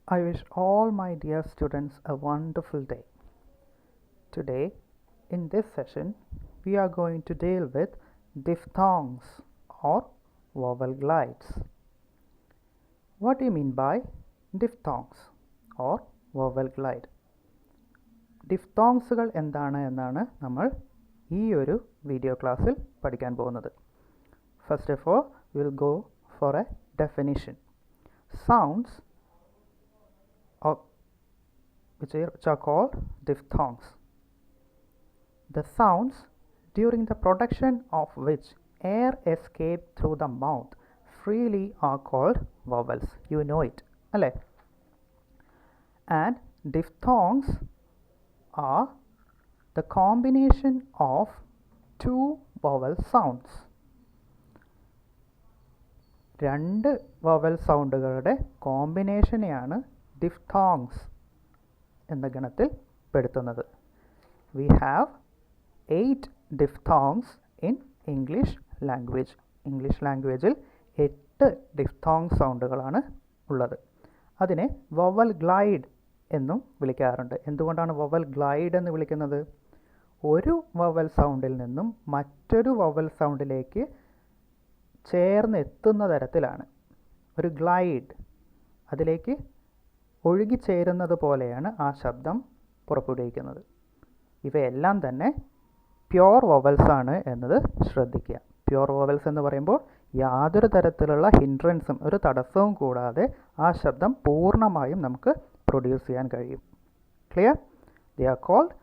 I wish all my dear students a wonderful day. Today, in this session, we are going to deal with diphthongs or vowel glides. What do you mean by diphthongs or vowel glide? ഡിഫ്തോങ്സുകൾ എന്നാണ് നമ്മൾ ഈ ഒരു video ക്ലാസ്സിൽ പഠിക്കാൻ പോകുന്നത്. First of all will go for A definition. Sounds which are called diphthongs. The sounds during the production of which air escapes through the mouth freely are called vowels. You know it, alle? And diphthongs are the combination of two vowel sounds. രണ്ട് vowel സൗണ്ടുകളുടെ കോമ്പിനേഷനെയാണ് diphthongs എന്ന ഗണത്തിൽ പെടുത്തുന്നത്. We have 8 diphthongs in English language. English ലാംഗ്വേജിൽ 8 diphthong സൗണ്ടുകളാണ് ഉള്ളത്. അതിനെ vowel glide എന്നും വിളിക്കാറുണ്ട്. എന്തുകൊണ്ടാണ് vowel glide എന്ന് വിളിക്കുന്നത്? ഒരു വവൽ സൗണ്ടിൽ നിന്നും മറ്റൊരു വവൽ സൗണ്ടിലേക്ക് ചേർന്നെത്തുന്ന തരത്തിലാണ് ഒരു ഗ്ലൈഡ്. അതിലേക്ക് ഒഴുകിച്ചേരുന്നത് പോലെയാണ് ആ ശബ്ദം പുറപ്പെടുവിക്കുന്നത്. ഇവയെല്ലാം തന്നെ പ്യോർ വവൽസ് ആണ് എന്നത് ശ്രദ്ധിക്കുക. പ്യോർ വവൽസ് എന്ന് പറയുമ്പോൾ യാതൊരു തരത്തിലുള്ള ഹിൻഡ്രൻസും, ഒരു തടസ്സവും കൂടാതെ ആ ശബ്ദം പൂർണ്ണമായും നമുക്ക് പ്രൊഡ്യൂസ് ചെയ്യാൻ കഴിയും. Clear? They are called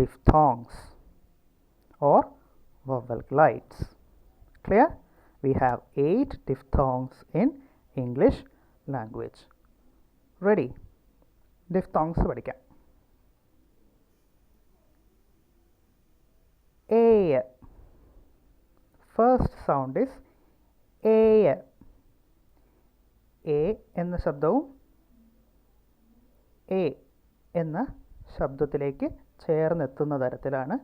diphthongs or vowel glides. Clear? We have 8 diphthongs in English language. Ready? Diphthongs പഠിക്കാം. A. First sound is A. A എന്ന ശബ്ദവും A എന്ന ശബ്ദത്തിലേക്ക് ചേർന്നെത്തുന്ന തരത്തിലാണ്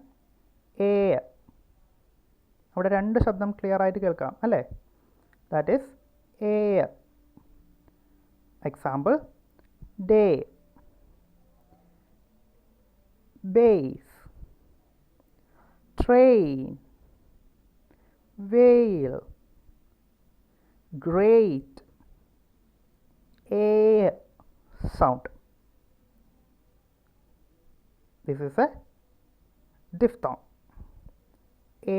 A. അവിടെ രണ്ട് ശബ്ദം ക്ലിയർ ആയിട്ട് കേൾക്കാം അല്ലേ? That is a. Example: day, base, train, veil, great. A sound. This is a diphthong.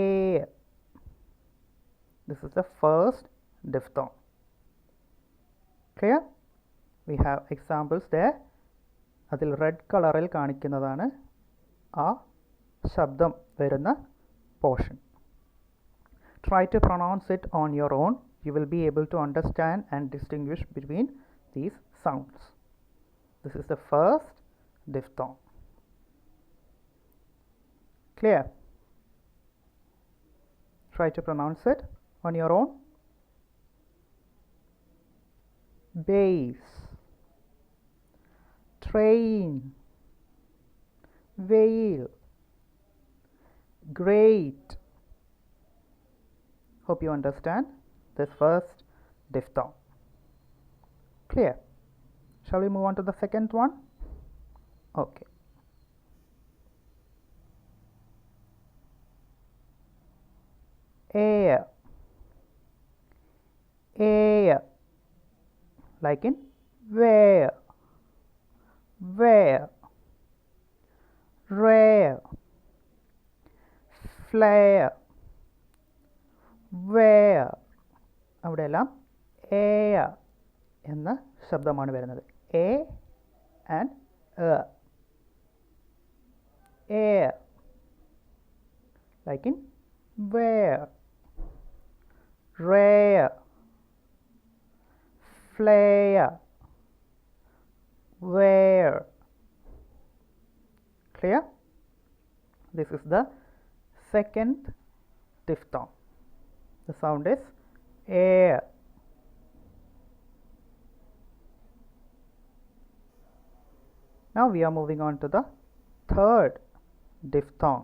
A. This is the first diphthong. Clear? We have examples there. അതിൽ റെഡ് കളറിൽ കാണിക്കുന്നതാണ് ആ ശബ്ദം വരുന്ന portion. Try to pronounce it on your own. You will be able to understand and distinguish between these sounds. This is the first diphthong. Clear? Try to pronounce it on your own. Base, train, veil, great. Hope you understand this first diphthong. Clear? Shall we move on to the second one? Okay. Air, air, like in where, where, rare, flare, where. അവിടെയെല്ലാം air എന്ന ശബ്ദമാണ് വരുന്നത്. A and air, like in where, rare, flare, where. Clear? This is the second diphthong. The sound is air. Now we are moving on to the third diphthong.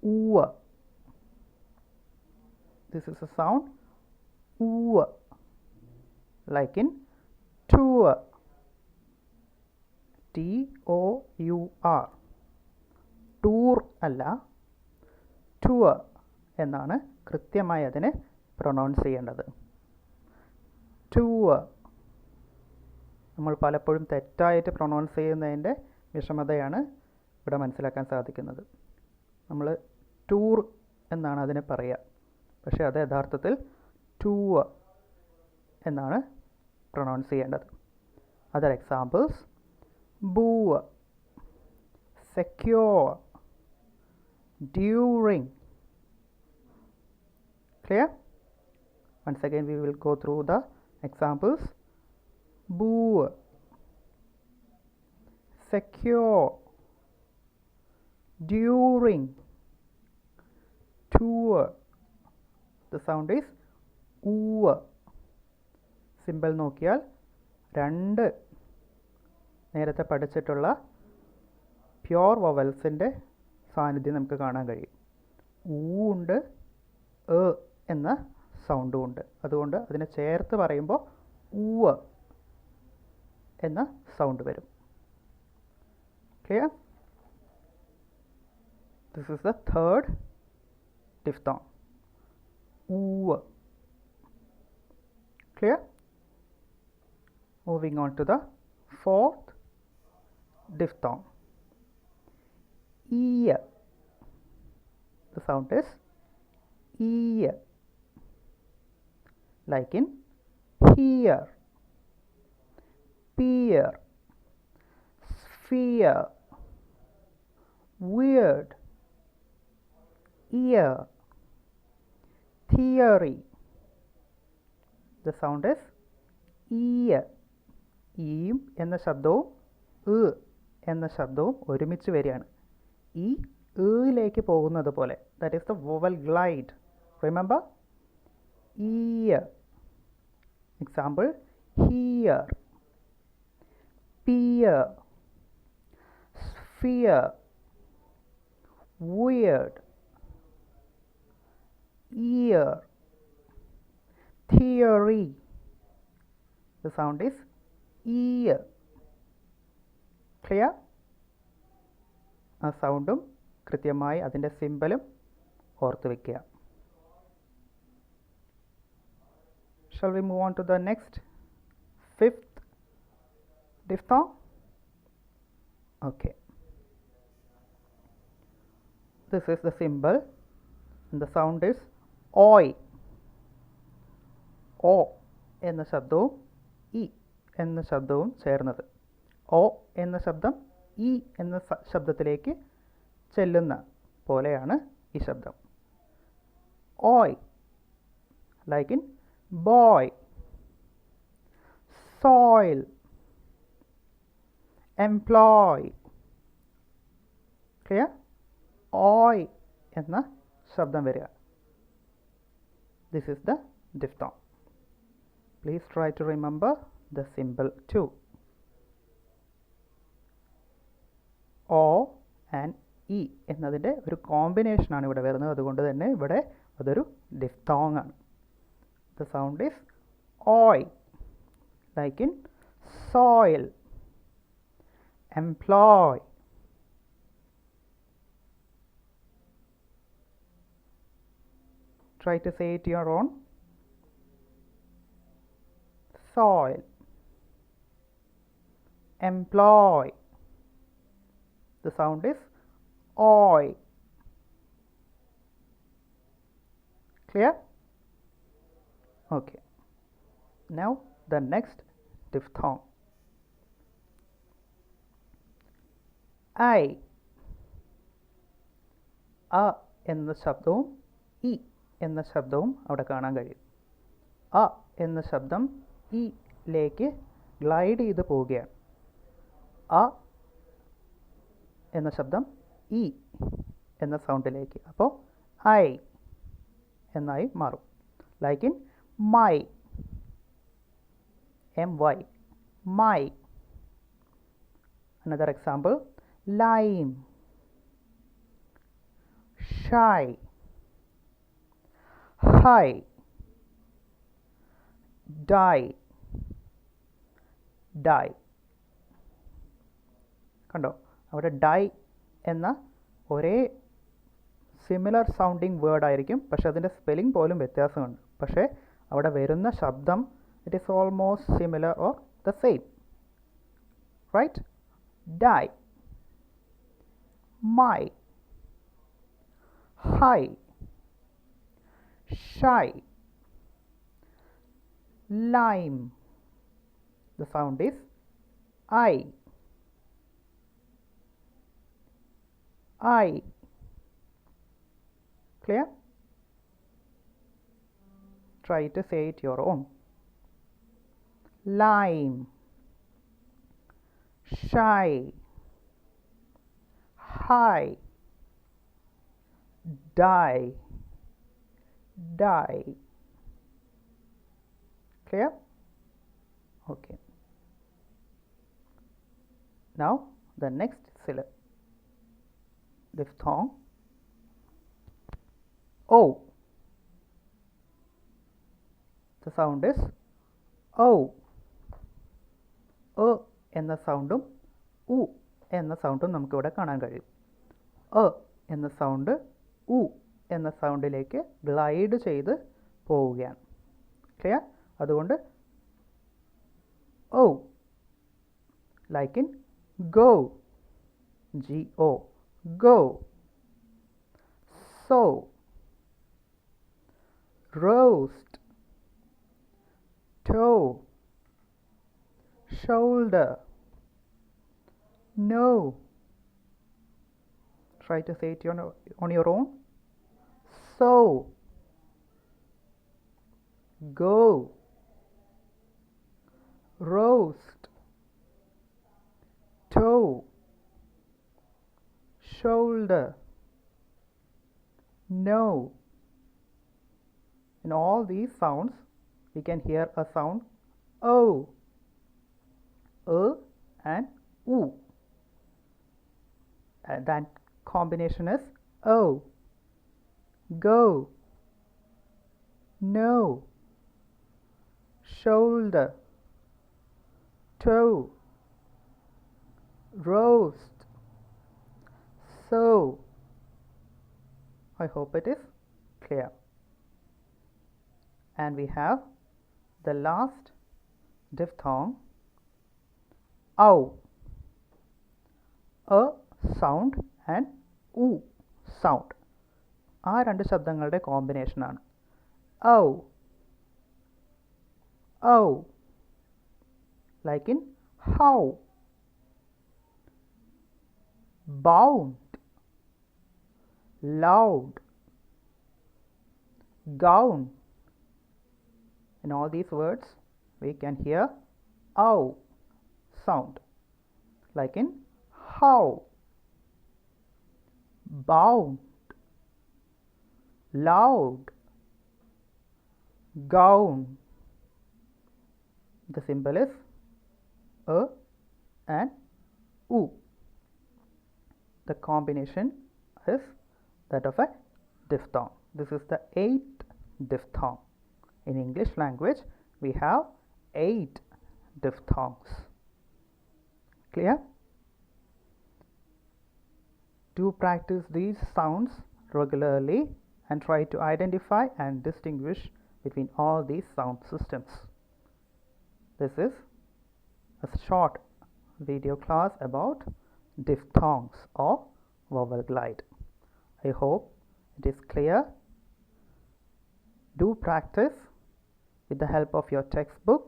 Oo. This is a sound oo, like in tour, TOUR, tour അല്ല, tour എന്നാണ് കൃത്യമായി അതിനെ pronounce ചെയ്യേണ്ടത്. Tour. നമ്മൾ പലപ്പോഴും തെറ്റായിട്ട് pronounce ചെയ്യുന്നതിൻ്റെ വിഷമതയാണ് ഇവിടെ മനസ്സിലാക്കാൻ സാധിക്കുന്നത്. നമ്മൾ ടൂർ എന്നാണ് അതിനെ പറയുക, പക്ഷേ അത് യഥാർത്ഥത്തിൽ ടൂർ എന്നാണ് പ്രൊനൗൺസ് ചെയ്യേണ്ടത്. Other examples: boor, secure, during. Clear? Once again we will go through the examples. Boo, secure, during, tour. The sound is oo. Simple നോക്കിയാൽ രണ്ട് നേരത്തെ പഠിച്ചിട്ടുള്ള പ്യോർ വവൽസിൻ്റെ സാന്നിധ്യം നമുക്ക് കാണാൻ കഴിയും. ഊ ഉണ്ട്, എ എന്ന സൗണ്ടും ഉണ്ട്. അതുകൊണ്ട് അതിനെ ചേർത്ത് പറയുമ്പോൾ ഊവ് എന്ന സൗണ്ട് വരും. Clear? This is the third diphthong. ഊവ്. Clear? Moving on to the fourth diphthong. Ear. The sound is ear, like in here, peer, sphere, weird, ear, theory. The sound is ear. ഈയും എന്ന ശബ്ദവും എന്ന ശബ്ദവും ഒരുമിച്ച് വരികയാണ്. ഈ യിലേക്ക് പോകുന്നത് പോലെ. That is the vowel glide. Remember? ear. Example: here, peer, sphere, weird, ear, theory. The sound is ear. Clear? ആ സൗണ്ടും കൃത്യമായി അതിൻ്റെ സിമ്പലും ഓർത്ത് വയ്ക്കുക. Shall we move on to the next, fifth diphthong? Okay. This is the symbol and the sound is oi. O എന്ന ശബ്ദവും E എന്ന ശബ്ദവും ചേർന്നത്. ഓ എന്ന ശബ്ദം ഇ എന്ന ശബ്ദത്തിലേക്ക് ചെല്ലുന്ന പോലെയാണ് ഈ ശബ്ദം. ഓയ്, like in boy, soil, employ. Clear? ഓയ് എന്ന ശബ്ദം വരിക. This is the diphthong. Please try to remember the symbol too. O and E എന്നതിൻ്റെ ഒരു കോമ്പിനേഷനാണ് ഇവിടെ വരുന്നത്. അതുകൊണ്ട് തന്നെ ഇവിടെ അതൊരു diphthong ആണ്. The sound is oi, like in soil, employ. Try to say it your own. Soil, employ. The sound is oi. Clear? Okay. Now the next diphthong. I. A എന്ന ശബ്ദവും ഇ എന്ന ശബ്ദവും അവിടെ കാണാൻ കഴിയും. അ എന്ന ശബ്ദം ഇയിലേക്ക് ഗ്ലൈഡ് ചെയ്ത് പോവുകയാണ്. അ എന്ന ശബ്ദം ഇ എന്ന സൗണ്ടിലേക്ക്. അപ്പോൾ ഐ എന്നായി മാറും. Like in my, my, my. Another example: lime, shy, high, die, die. കണ്ടോ, അവിടെ ഡൈ എന്ന ഒരേ സിമിലർ സൗണ്ടിങ് വേർഡ് ആയിരിക്കും, പക്ഷെ അതിൻ്റെ സ്പെല്ലിംഗ് പോലും വ്യത്യാസമുണ്ട്. പക്ഷേ അവിടെ വരുന്ന ശബ്ദം it is almost similar or the same. Right? Die, my, high, shy, lime. The sound is I. I. Clear? Try to say it your own. Lime, shy, high, die, die. Clear? Okay. Now the next diphthong O. The sound is O. എന്ന സൗണ്ടും ഉ എന്ന സൗണ്ടും നമുക്കിവിടെ കാണാൻ കഴിയും. എന്ന sound ഉ എന്ന സൗണ്ടിലേക്ക് ഗ്ലൈഡ് ചെയ്ത് പോവുകയാണ്. ക്ലിയർ? അതുകൊണ്ട് O, like in go, GO, go. So, roast, toe, shoulder, no. Try to say it on your own. So, go, roast, toe, shoulder, no. In all these sounds we can hear a sound O, and U, and that combination is O. Go, no, shoulder, toe, roast, so. I hope it is clear. And we have the last diphthong OW. A sound and U sound. ആ രണ്ട് ശബ്ദങ്ങളുടെ കോമ്പിനേഷനാണ് ഓ. ഓ, like in how, bound, loud, gown. In all these words we can hear ow sound, like in how, bound, loud, gown. The symbol is a and u. The combination is that of a diphthong. This is the 8th diphthong. In English language we have 8 diphthongs. Clear? Do practice these sounds regularly and try to identify and distinguish between all these sound systems. This is a short video class about diphthongs or vowel glide. I hope it is clear. Do practice with the help of your textbook.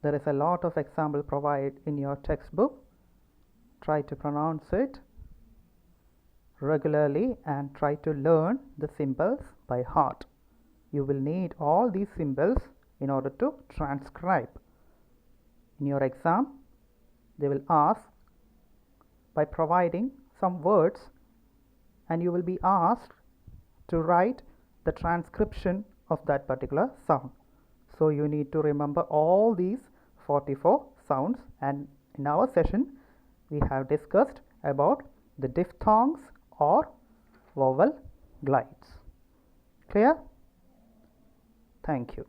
There is a lot of example provided in your textbook. Try to pronounce it regularly and try to learn the symbols by heart. You will need all these symbols in order to transcribe. In your exam, they will ask by providing some words, and you will be asked to write the transcription of that particular sound. So you need to remember all these 44 sounds, and in our session we have discussed about the diphthongs or vowel glides. Clear? Thank you.